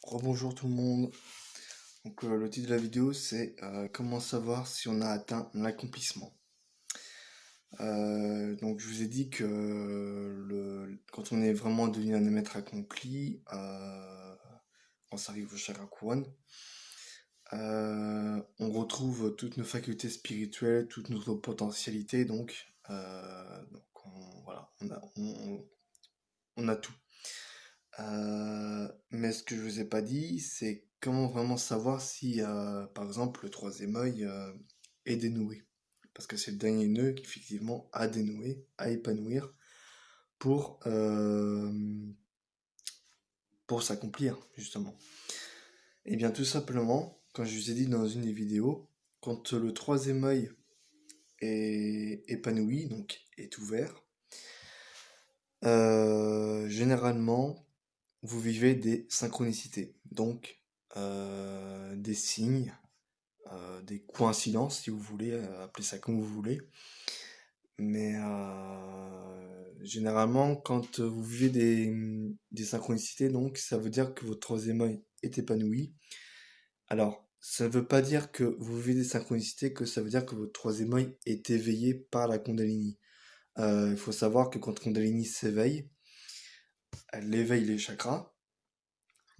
Rebonjour tout le monde. Donc le titre de la vidéo c'est comment savoir si on a atteint l'accomplissement. Donc je vous ai dit que quand on est vraiment devenu un maître accompli, quand ça arrive au chakra couronne, on retrouve toutes nos facultés spirituelles, toute notre potentialité, voilà, on a tout. Mais ce que je vous ai pas dit, c'est comment vraiment savoir si, par exemple, le troisième œil est dénoué. Parce que c'est le dernier nœud qui, effectivement, a dénoué, à épanouir pour, euh, pour s'accomplir, justement. Et bien, tout simplement, quand je vous ai dit dans une des vidéos, quand le troisième œil est épanoui, donc est ouvert, généralement, vous vivez des synchronicités, donc des signes, des coïncidences, si vous voulez, appeler ça comme vous voulez. Mais généralement, quand vous vivez des synchronicités, donc ça veut dire que votre troisième œil est épanoui. Alors, ça ne veut pas dire que vous vivez des synchronicités, que ça veut dire que votre troisième œil est éveillé par la Kundalini. Il faut savoir que quand Kundalini s'éveille, elle éveille les chakras.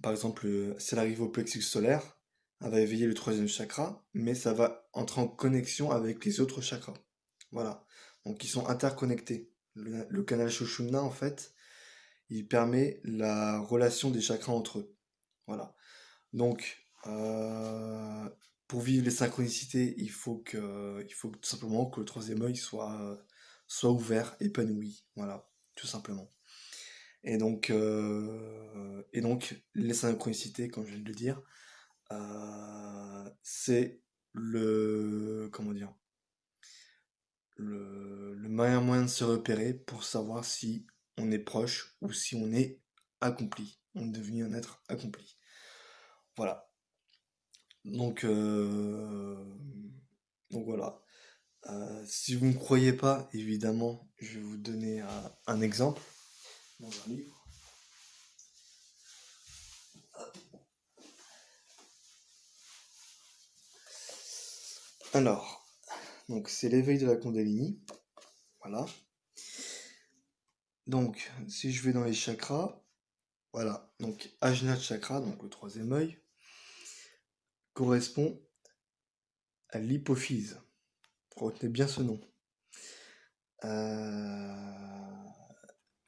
Par exemple, si elle arrive au plexus solaire, elle va éveiller le troisième chakra, mais ça va entrer en connexion avec les autres chakras. Voilà. Donc ils sont interconnectés. Le canal Shoshuna, en fait, il permet la relation des chakras entre eux. Voilà. Donc, pour vivre les synchronicités, il faut tout simplement que le troisième œil soit ouvert, épanoui. Voilà, tout simplement. Et donc, les synchronicités, comme je viens de le dire, c'est comment dire, le meilleur moyen de se repérer pour savoir si on est proche ou si on est accompli. On est devenu un être accompli. Voilà. Donc, voilà. Si vous ne me croyez pas, évidemment, je vais vous donner un exemple dans un livre. Alors, donc c'est l'éveil de la Kundalini. Voilà. Donc, si je vais dans les chakras, voilà. Donc, Ajna Chakra, donc le troisième œil, correspond à l'hypophyse. Retenez bien ce nom.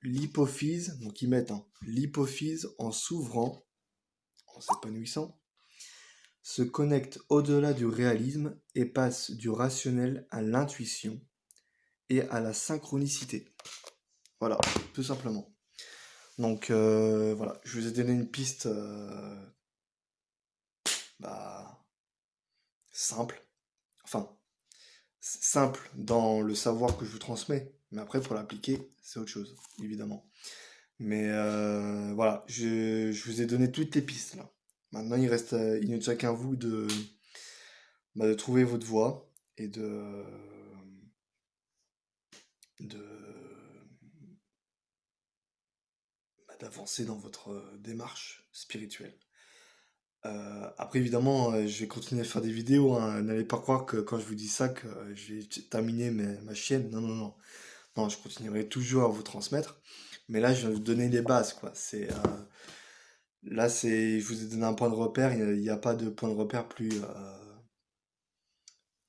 L'hypophyse, donc ils mettent l'hypophyse en s'ouvrant, en s'épanouissant, se connecte au-delà du réalisme et passe du rationnel à l'intuition et à la synchronicité. Voilà, tout simplement. Donc voilà, je vous ai donné une piste simple, enfin simple dans le savoir que je vous transmets, mais après pour l'appliquer, c'est autre chose, évidemment. Mais voilà, je vous ai donné toutes les pistes là. Maintenant, il ne tient qu'à vous de trouver votre voie et de d'avancer dans votre démarche spirituelle. Après, évidemment, je vais continuer à faire des vidéos, hein. N'allez pas croire que quand je vous dis ça, que je vais terminer ma chaîne. Non, non, non. Non, je continuerai toujours à vous transmettre. Mais là, je vais vous donner les bases, quoi. Là, je vous ai donné un point de repère. Il n'y a pas de point de repère plus.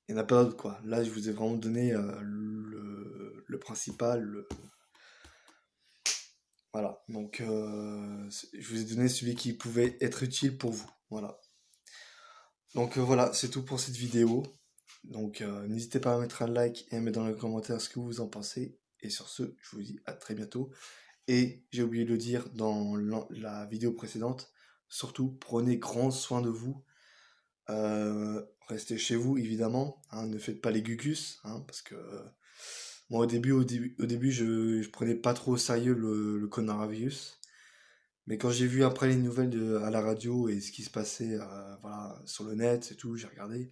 Il n'y en a pas d'autre, quoi. Là, je vous ai vraiment donné le principal. Voilà. Donc, je vous ai donné celui qui pouvait être utile pour vous. Voilà. Donc, voilà, c'est tout pour cette vidéo. Donc, n'hésitez pas à mettre un like et à mettre dans les commentaires ce que vous en pensez. Et sur ce, je vous dis à très bientôt. Et j'ai oublié de le dire dans la vidéo précédente, surtout prenez grand soin de vous. Restez chez vous évidemment, hein, ne faites pas les gugus, hein, parce que moi au début je prenais pas trop au sérieux le coronavirus. Mais quand j'ai vu après les nouvelles à la radio et ce qui se passait voilà, sur le net et tout, j'ai regardé.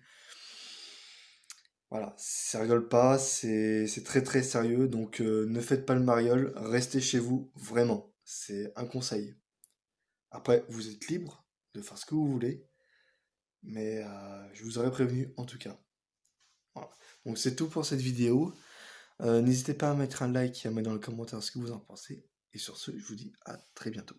Voilà, ça rigole pas, c'est très très sérieux, donc ne faites pas le mariole, restez chez vous, vraiment, c'est un conseil. Après, vous êtes libre de faire ce que vous voulez, mais je vous aurais prévenu en tout cas. Voilà. Donc c'est tout pour cette vidéo. N'hésitez pas à mettre un like et à mettre dans le commentaire ce que vous en pensez. Et sur ce, je vous dis à très bientôt.